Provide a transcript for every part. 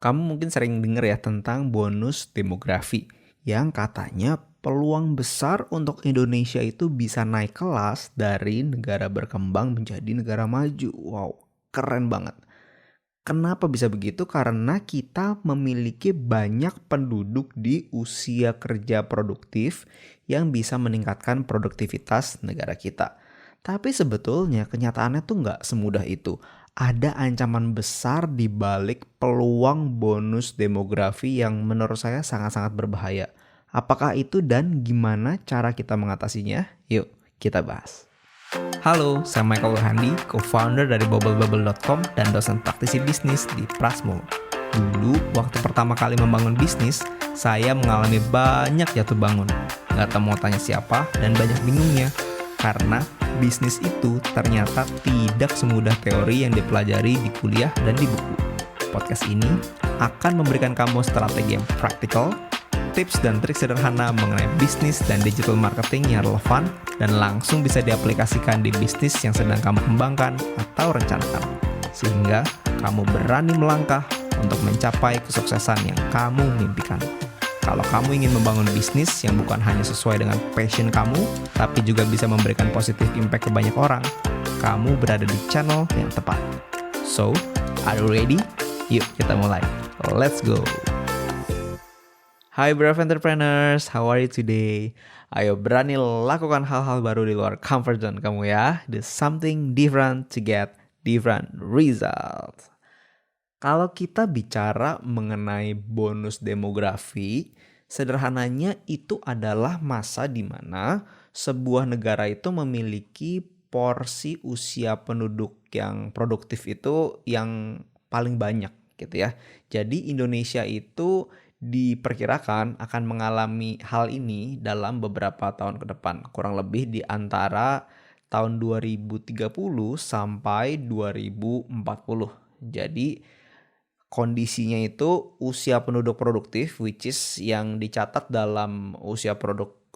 Kamu mungkin sering dengar ya tentang bonus demografi yang katanya peluang besar untuk Indonesia itu bisa naik kelas dari negara berkembang menjadi negara maju. Wow, keren banget. Kenapa bisa begitu? Karena kita memiliki banyak penduduk di usia kerja produktif yang bisa meningkatkan produktivitas negara kita. Tapi sebetulnya kenyataannya tuh nggak semudah itu. Ada ancaman besar di balik peluang bonus demografi yang menurut saya sangat-sangat berbahaya. Apakah itu dan gimana cara kita mengatasinya? Yuk, kita bahas. Halo, saya Michael Handi, co-founder dari bubblebubble.com dan dosen praktisi bisnis di Prasmo. Dulu, waktu pertama kali membangun bisnis, saya mengalami banyak jatuh bangun. Gak tahu mau tanya siapa dan banyak bingungnya. Karena bisnis itu ternyata tidak semudah teori yang dipelajari di kuliah dan di buku. Podcast ini akan memberikan kamu strategi yang praktikal, tips dan trik sederhana mengenai bisnis dan digital marketing yang relevan dan langsung bisa diaplikasikan di bisnis yang sedang kamu kembangkan atau rencanakan. Sehingga kamu berani melangkah untuk mencapai kesuksesan yang kamu mimpikan. Kalau kamu ingin membangun bisnis yang bukan hanya sesuai dengan passion kamu, tapi juga bisa memberikan positive impact ke banyak orang, kamu berada di channel yang tepat. So, are you ready? Yuk kita mulai. Let's go! Hai brave entrepreneurs, how are you today? Ayo berani lakukan hal-hal baru di luar comfort zone kamu ya. Do something different to get different results. Kalau kita bicara mengenai bonus demografi, sederhananya itu adalah masa di mana sebuah negara itu memiliki porsi usia penduduk yang produktif itu yang paling banyak gitu ya. Jadi Indonesia itu diperkirakan akan mengalami hal ini dalam beberapa tahun ke depan, kurang lebih di antara tahun 2030 sampai 2040. Jadi kondisinya itu usia penduduk produktif, which is yang dicatat dalam usia penduduk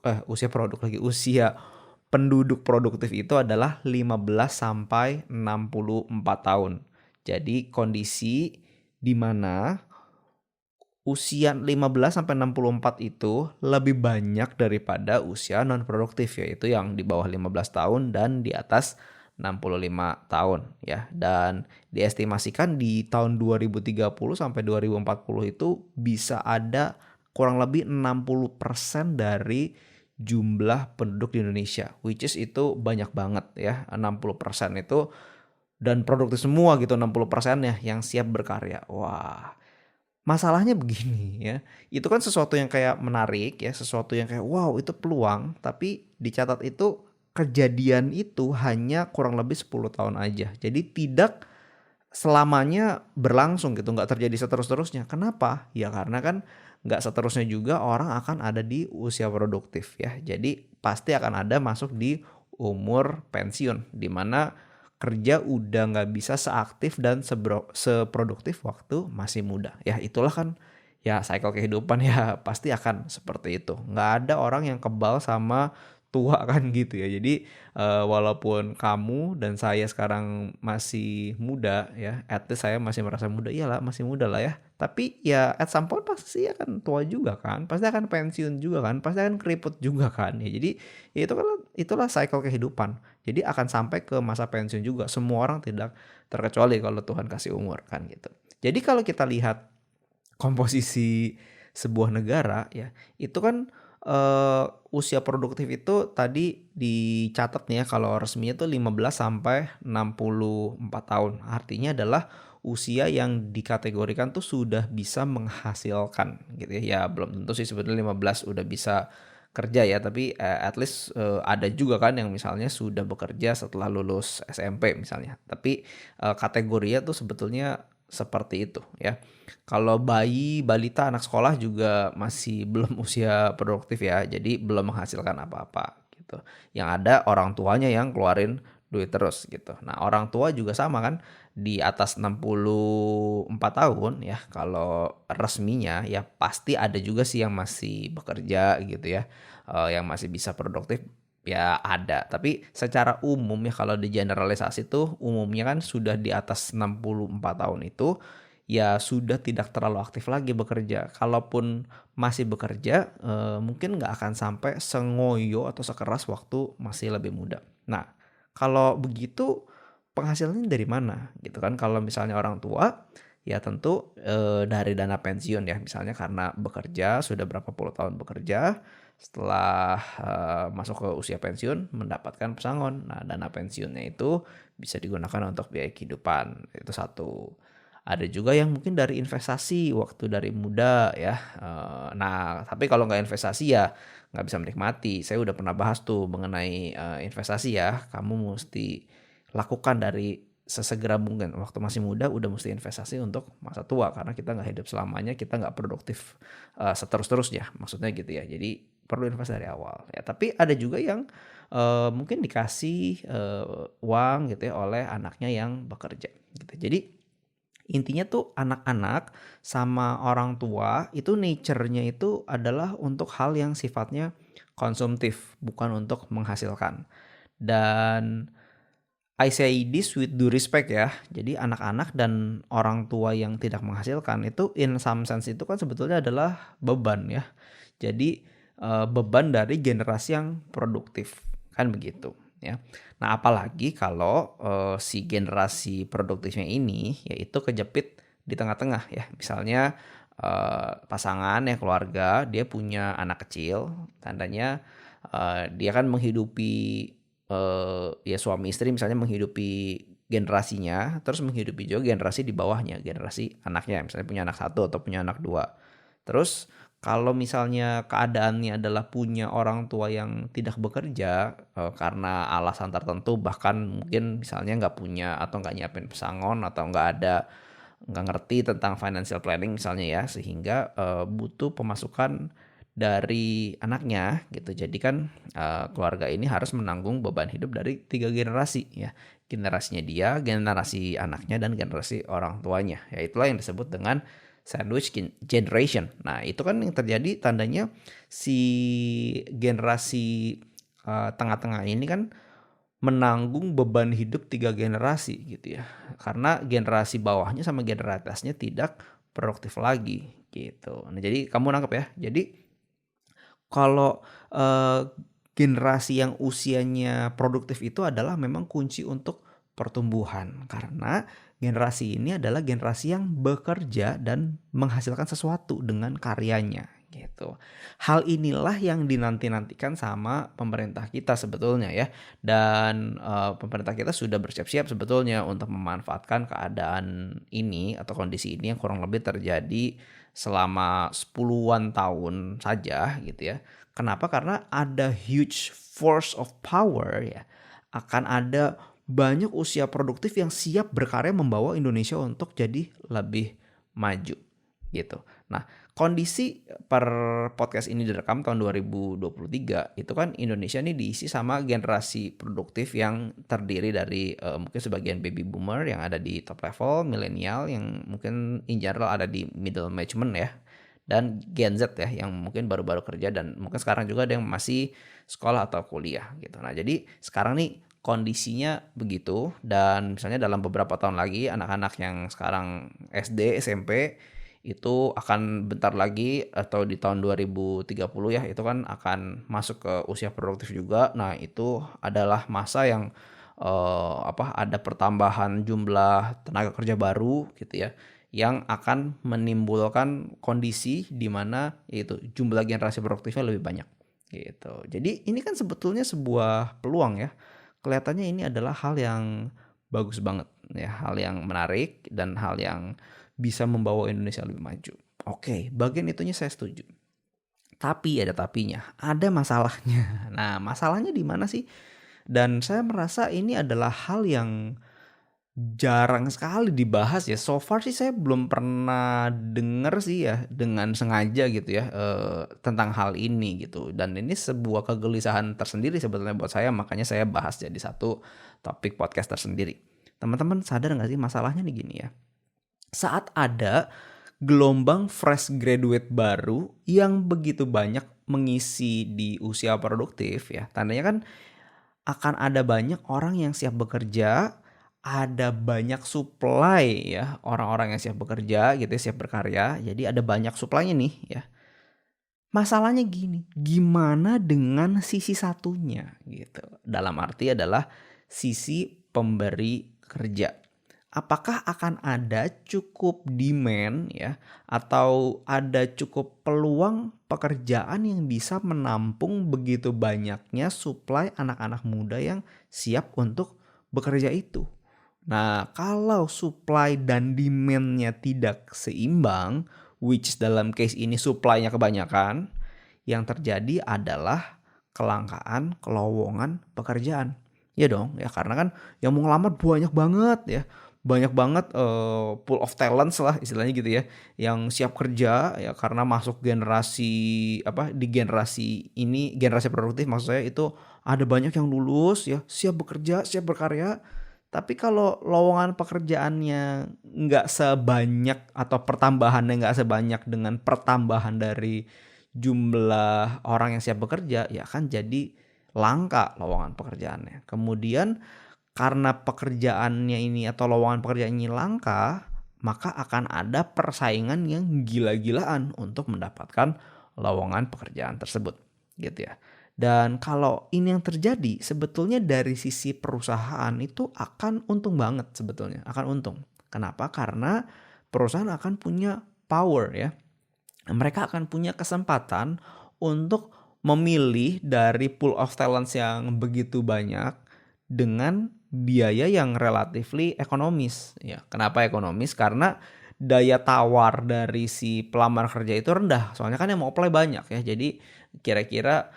produktif itu adalah 15 sampai 64 tahun. Jadi kondisi di mana usia 15 sampai 64 itu lebih banyak daripada usia non produktif, yaitu yang di bawah 15 tahun dan di atas 65 tahun ya. Dan diestimasikan di tahun 2030 sampai 2040 itu bisa ada kurang lebih 60% dari jumlah penduduk di Indonesia, which is itu banyak banget ya. 60% itu dan produktif semua gitu, 60%-nya yang siap berkarya. Wah, masalahnya begini ya, itu kan sesuatu yang kayak menarik ya, sesuatu yang kayak wow itu peluang, tapi dicatat itu kejadian itu hanya kurang lebih 10 tahun aja. Jadi tidak selamanya berlangsung gitu, nggak terjadi seterus-terusnya. Kenapa? Ya karena kan nggak seterusnya juga orang akan ada di usia produktif ya. Jadi pasti akan ada masuk di umur pensiun, di mana kerja udah nggak bisa seaktif dan seproduktif waktu masih muda. Ya itulah kan ya cycle kehidupan ya, pasti akan seperti itu. Nggak ada orang yang kebal sama tua kan gitu ya. Jadi walaupun kamu dan saya sekarang masih muda ya, at least saya masih merasa muda, iyalah masih muda lah ya. Tapi ya at some point pasti akan tua juga kan, pasti akan pensiun juga kan, pasti akan keriput juga kan ya. Jadi ya itu kan itulah cycle kehidupan. Jadi akan sampai ke masa pensiun juga. Semua orang tidak terkecuali kalau Tuhan kasih umur kan gitu. Jadi kalau kita lihat komposisi sebuah negara ya, itu kan usia produktif itu tadi dicatat nih ya, kalau resminya tuh 15 sampai 64 tahun. Artinya adalah usia yang dikategorikan tuh sudah bisa menghasilkan gitu ya. Ya belum tentu sih sebetulnya 15 udah bisa kerja ya, tapi at least ada juga kan yang misalnya sudah bekerja setelah lulus SMP misalnya. Tapi kategorinya tuh sebetulnya seperti itu ya. Kalau bayi, balita, anak sekolah juga masih belum usia produktif ya. Jadi belum menghasilkan apa-apa gitu. Yang ada orang tuanya yang keluarin duit terus gitu. Nah, orang tua juga sama kan, di atas 64 tahun ya, kalau resminya ya pasti ada juga sih yang masih bekerja gitu ya. Yang masih bisa produktif ya ada. Tapi secara umum ya kalau di generalisasi tuh umumnya kan sudah di atas 64 tahun itu ya sudah tidak terlalu aktif lagi bekerja. Kalaupun masih bekerja, mungkin nggak akan sampai sengoyo atau sekeras waktu masih lebih muda. Nah, kalau begitu penghasilannya dari mana gitu kan? Kalau misalnya orang tua, ya tentu dari dana pensiun ya. Misalnya karena bekerja sudah berapa puluh tahun bekerja, setelah masuk ke usia pensiun mendapatkan pesangon. Nah, dana pensiunnya itu bisa digunakan untuk biaya kehidupan. Itu satu. Ada juga yang mungkin dari investasi waktu dari muda ya. Nah, tapi kalau nggak investasi ya nggak bisa menikmati. Saya udah pernah bahas tuh mengenai investasi ya. Kamu mesti lakukan dari sesegera mungkin. Waktu masih muda udah mesti investasi untuk masa tua. Karena kita nggak hidup selamanya, kita nggak produktif seterus-terusnya. Maksudnya gitu ya. Jadi perlu investasi dari awal. Ya, tapi ada juga yang mungkin dikasih uang gitu ya oleh anaknya yang bekerja. Gitu. Jadi intinya tuh anak-anak sama orang tua itu nature-nya itu adalah untuk hal yang sifatnya konsumtif, bukan untuk menghasilkan. Dan I say this with due respect ya. Jadi anak-anak dan orang tua yang tidak menghasilkan itu in some sense itu kan sebetulnya adalah beban ya. Jadi beban dari generasi yang produktif kan begitu ya. Nah, apalagi kalau si generasi produktifnya ini yaitu kejepit di tengah-tengah ya. Misalnya pasangan ya keluarga dia punya anak kecil, tandanya dia kan menghidupi ya suami istri misalnya menghidupi generasinya, terus menghidupi juga generasi di bawahnya, generasi anaknya, misalnya punya anak satu atau punya anak dua. Terus kalau misalnya keadaannya adalah punya orang tua yang tidak bekerja karena alasan tertentu, bahkan mungkin misalnya nggak punya atau nggak nyiapin pesangon atau nggak ngerti tentang financial planning misalnya ya, sehingga butuh pemasukan dari anaknya gitu. Jadi kan keluarga ini harus menanggung beban hidup dari 3 generasi ya. Generasinya dia, generasi anaknya, dan generasi orang tuanya. Ya itulah yang disebut dengan sandwich generation. Nah, itu kan yang terjadi tandanya si generasi tengah-tengah ini kan menanggung beban hidup 3 generasi gitu ya. Karena generasi bawahnya sama generasi atasnya tidak produktif lagi gitu. Nah, jadi kamu nangkep ya. Jadi kalau generasi yang usianya produktif itu adalah memang kunci untuk pertumbuhan. Karena generasi ini adalah generasi yang bekerja dan menghasilkan sesuatu dengan karyanya gitu. Hal inilah yang dinanti-nantikan sama pemerintah kita sebetulnya ya. Dan pemerintah kita sudah bersiap-siap sebetulnya untuk memanfaatkan keadaan ini atau kondisi ini yang kurang lebih terjadi selama 10-an tahun saja gitu ya. Kenapa? Karena ada huge force of power ya. Akan ada banyak usia produktif yang siap berkarya membawa Indonesia untuk jadi lebih maju gitu. Nah, kondisi per podcast ini direkam tahun 2023 itu kan Indonesia ini diisi sama generasi produktif yang terdiri dari mungkin sebagian baby boomer yang ada di top level, milenial yang mungkin in general ada di middle management ya, dan Gen Z ya yang mungkin baru-baru kerja dan mungkin sekarang juga ada yang masih sekolah atau kuliah gitu. Nah, jadi sekarang nih kondisinya begitu dan misalnya dalam beberapa tahun lagi anak-anak yang sekarang SD, SMP itu akan bentar lagi atau di tahun 2030 ya itu kan akan masuk ke usia produktif juga. Nah, itu adalah masa yang ada pertambahan jumlah tenaga kerja baru gitu ya yang akan menimbulkan kondisi di mana yaitu jumlah generasi produktifnya lebih banyak gitu. Jadi ini kan sebetulnya sebuah peluang ya. Kelihatannya ini adalah hal yang bagus banget ya, hal yang menarik dan hal yang bisa membawa Indonesia lebih maju. Oke, bagian itunya saya setuju. Tapi ada tapinya, ada masalahnya. Nah, masalahnya di mana sih? Dan saya merasa ini adalah hal yang jarang sekali dibahas ya. So far sih saya belum pernah denger sih ya dengan sengaja gitu ya tentang hal ini gitu. Dan ini sebuah kegelisahan tersendiri sebetulnya buat saya, makanya saya bahas jadi satu topik podcast tersendiri. Teman-teman sadar nggak sih masalahnya nih gini ya. Saat ada gelombang fresh graduate baru yang begitu banyak mengisi di usia produktif ya, tandanya kan akan ada banyak orang yang siap bekerja, ada banyak supply ya orang-orang yang siap bekerja gitu ya, siap berkarya. Jadi ada banyak supply-nya nih ya. Masalahnya gini, gimana dengan sisi satunya gitu. Dalam arti adalah sisi pemberi kerja. Apakah akan ada cukup demand ya atau ada cukup peluang pekerjaan yang bisa menampung begitu banyaknya supply anak-anak muda yang siap untuk bekerja itu. Nah, kalau supply dan demand-nya tidak seimbang, which dalam case ini supply-nya kebanyakan, yang terjadi adalah kelangkaan, kelowongan pekerjaan. Ya dong, ya karena kan yang mau ngelamar banyak banget ya. Banyak banget pool of talents lah istilahnya gitu ya, yang siap kerja ya karena masuk generasi di generasi ini, generasi produktif maksud saya itu ada banyak yang lulus ya, siap bekerja, siap berkarya. Tapi kalau lowongan pekerjaannya nggak sebanyak atau pertambahannya nggak sebanyak dengan pertambahan dari jumlah orang yang siap bekerja, ya kan jadi langka lowongan pekerjaannya. Kemudian karena pekerjaannya ini atau lowongan pekerjaan ini langka, maka akan ada persaingan yang gila-gilaan untuk mendapatkan lowongan pekerjaan tersebut, gitu ya. Dan kalau ini yang terjadi, sebetulnya dari sisi perusahaan itu akan untung banget sebetulnya, akan untung. Kenapa? Karena perusahaan akan punya power ya. Mereka akan punya kesempatan untuk memilih dari pool of talents yang begitu banyak dengan biaya yang relatively ekonomis ya. Kenapa ekonomis? Karena daya tawar dari si pelamar kerja itu rendah. Soalnya kan yang mau apply banyak ya. Jadi kira-kira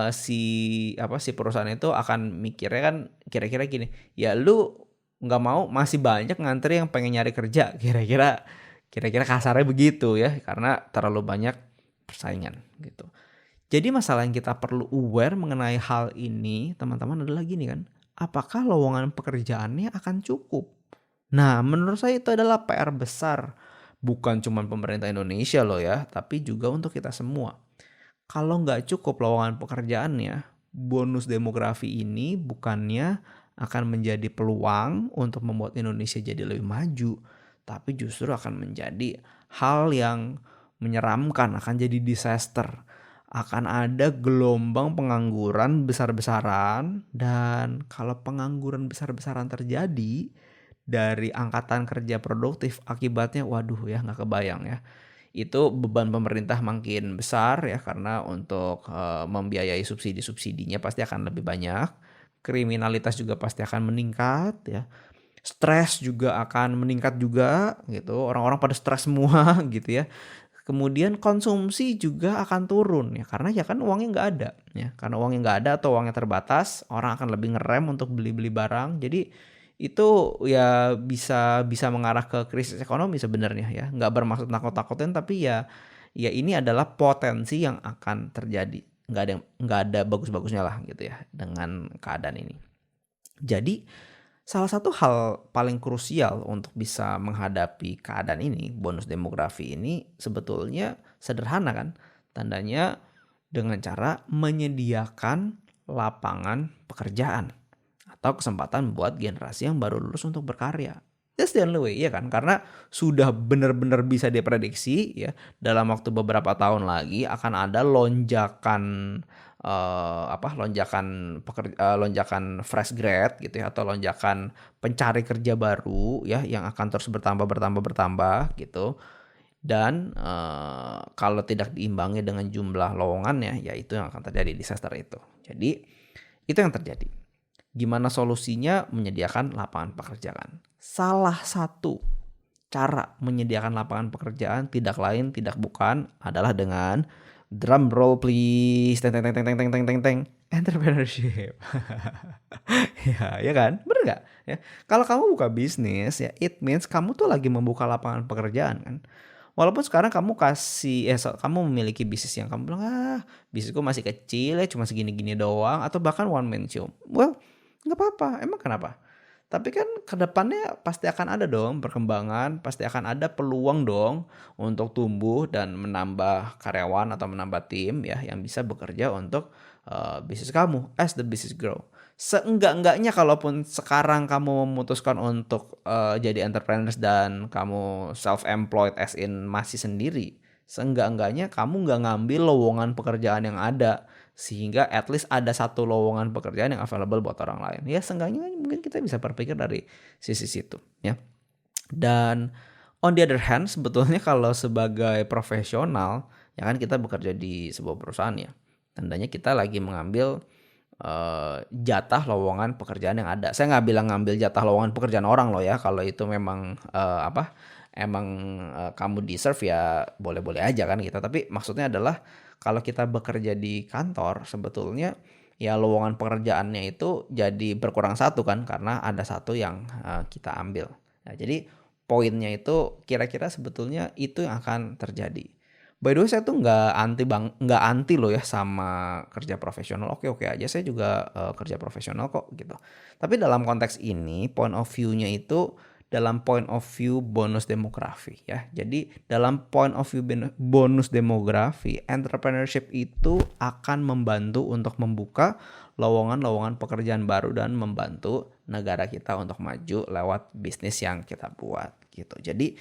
si perusahaan itu akan mikirnya kan kira-kira gini, ya lu nggak mau masih banyak ngantri yang pengen nyari kerja, kira-kira kasarnya begitu ya, karena terlalu banyak persaingan gitu. Jadi masalah yang kita perlu aware mengenai hal ini teman-teman adalah gini kan, apakah lowongan pekerjaannya akan cukup? Nah, menurut saya itu adalah PR besar, bukan cuma pemerintah Indonesia loh ya, tapi juga untuk kita semua. Kalau nggak cukup lowongan pekerjaannya, bonus demografi ini bukannya akan menjadi peluang untuk membuat Indonesia jadi lebih maju, tapi justru akan menjadi hal yang menyeramkan, akan jadi disaster. Akan ada gelombang pengangguran besar-besaran, dan kalau pengangguran besar-besaran terjadi dari angkatan kerja produktif, akibatnya waduh ya nggak kebayang ya. Itu beban pemerintah makin besar ya karena untuk membiayai subsidi-subsidinya pasti akan lebih banyak. Kriminalitas juga pasti akan meningkat ya. Stres juga akan meningkat juga gitu. Orang-orang pada stres semua gitu ya. Kemudian konsumsi juga akan turun ya karena ya kan uangnya nggak ada ya. Karena uangnya nggak ada atau uangnya terbatas, orang akan lebih ngerem untuk beli-beli barang. Jadi itu ya bisa mengarah ke krisis ekonomi sebenarnya ya. Nggak bermaksud nakut-nakutin tapi ya ini adalah potensi yang akan terjadi. Nggak ada bagus-bagusnya lah gitu ya dengan keadaan ini. Jadi salah satu hal paling krusial untuk bisa menghadapi keadaan ini, bonus demografi ini sebetulnya sederhana kan. Tandanya dengan cara menyediakan lapangan pekerjaan atau kesempatan buat generasi yang baru lulus untuk berkarya. That's the only way, ya kan? Karena sudah benar-benar bisa diprediksi ya dalam waktu beberapa tahun lagi akan ada lonjakan fresh grad gitu ya, atau lonjakan pencari kerja baru ya yang akan terus bertambah gitu. Dan kalau tidak diimbangi dengan jumlah lowongannya, ya itu yang akan terjadi, disaster itu. Jadi itu yang terjadi. Gimana solusinya? Menyediakan lapangan pekerjaan. Salah satu cara menyediakan lapangan pekerjaan tidak lain tidak bukan adalah dengan drum roll please, teng teng teng teng teng teng teng teng, entrepreneurship. Ya kan? Bener nggak? Ya. Kalau kamu buka bisnis ya, it means kamu tuh lagi membuka lapangan pekerjaan kan. Walaupun sekarang kamu memiliki bisnis yang kamu bilang bisnisku masih kecil ya, cuma segini-gini doang, atau bahkan one man show. Well, nggak apa-apa. Emang kenapa? Tapi kan ke depannya pasti akan ada dong perkembangan, pasti akan ada peluang dong untuk tumbuh dan menambah karyawan atau menambah tim ya yang bisa bekerja untuk bisnis kamu as the business grow. Seenggak-enggaknya kalaupun sekarang kamu memutuskan untuk jadi entrepreneurs dan kamu self-employed as in masih sendiri, seenggak-enggaknya kamu nggak ngambil lowongan pekerjaan yang ada, sehingga at least ada satu lowongan pekerjaan yang available buat orang lain. Ya seenggaknya mungkin kita bisa berpikir dari sisi situ ya. Dan on the other hand, sebetulnya kalau sebagai profesional, ya kan kita bekerja di sebuah perusahaan ya, tandanya kita lagi mengambil jatah lowongan pekerjaan yang ada. Saya nggak bilang ngambil jatah lowongan pekerjaan orang loh ya. Kalau itu memang emang kamu deserve ya boleh-boleh aja kan gitu. Tapi maksudnya adalah kalau kita bekerja di kantor sebetulnya ya lowongan pekerjaannya itu jadi berkurang satu kan karena ada satu yang kita ambil. Nah, jadi poinnya itu kira-kira sebetulnya itu yang akan terjadi. By the way, saya tuh nggak anti loh ya sama kerja profesional. Oke aja, saya juga kerja profesional kok gitu. Tapi dalam konteks ini, point of view-nya itu dalam point of view bonus demografi ya. Jadi dalam point of view bonus demografi, entrepreneurship itu akan membantu untuk membuka lowongan-lowongan pekerjaan baru dan membantu negara kita untuk maju lewat bisnis yang kita buat gitu. Jadi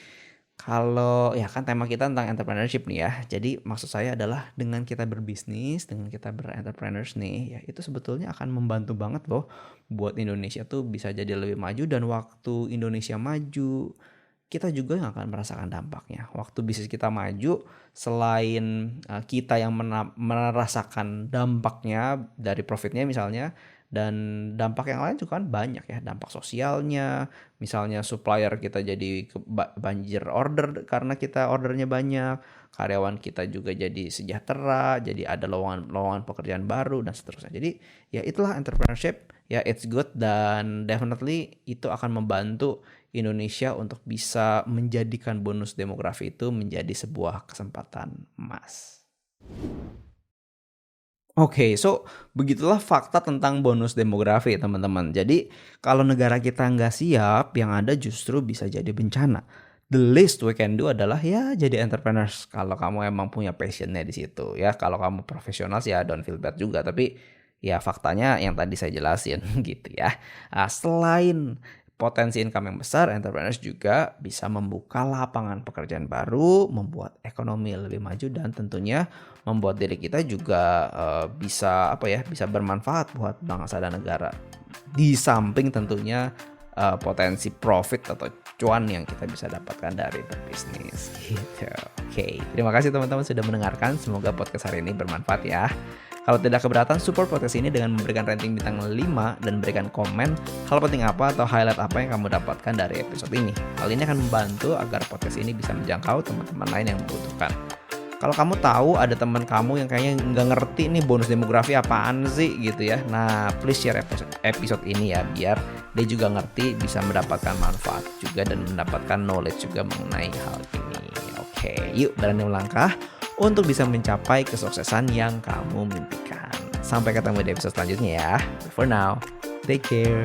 kalau ya kan tema kita tentang entrepreneurship nih ya. Jadi maksud saya adalah dengan kita berbisnis, dengan kita berentrepreneurs nih, ya itu sebetulnya akan membantu banget loh buat Indonesia tuh bisa jadi lebih maju, dan waktu Indonesia maju, kita juga yang akan merasakan dampaknya. Waktu bisnis kita maju, selain kita yang merasakan dampaknya dari profitnya misalnya, dan dampak yang lain juga kan banyak ya, dampak sosialnya, misalnya supplier kita jadi banjir order karena kita ordernya banyak, karyawan kita juga jadi sejahtera, jadi ada lowongan pekerjaan baru dan seterusnya. Jadi ya itulah entrepreneurship, ya it's good, dan definitely itu akan membantu Indonesia untuk bisa menjadikan bonus demografi itu menjadi sebuah kesempatan emas. Oke, so begitulah fakta tentang bonus demografi teman-teman. Jadi kalau negara kita nggak siap, yang ada justru bisa jadi bencana. The least we can do adalah ya jadi entrepreneurs kalau kamu emang punya passionnya di situ ya. Kalau kamu profesional sih ya don't feel bad juga, tapi ya faktanya yang tadi saya jelasin gitu ya. Selain potensi income yang besar, entrepreneurs juga bisa membuka lapangan pekerjaan baru, membuat ekonomi lebih maju, dan tentunya membuat diri kita juga bisa bisa bermanfaat buat bangsa dan negara. Di samping tentunya potensi profit atau cuan yang kita bisa dapatkan dari berbisnis gitu. Oke, terima kasih teman-teman sudah mendengarkan. Semoga podcast hari ini bermanfaat ya. Kalau tidak keberatan, support podcast ini dengan memberikan rating bintang 5 dan berikan komen hal penting apa atau highlight apa yang kamu dapatkan dari episode ini. Hal ini akan membantu agar podcast ini bisa menjangkau teman-teman lain yang membutuhkan. Kalau kamu tahu ada teman kamu yang kayaknya nggak ngerti nih bonus demografi apaan sih gitu ya. Nah, please share episode ini ya, biar dia juga ngerti, bisa mendapatkan manfaat juga dan mendapatkan knowledge juga mengenai hal ini. Oke, yuk berani melangkah untuk bisa mencapai kesuksesan yang kamu mimpikan. Sampai ketemu di episode selanjutnya ya. For now, take care.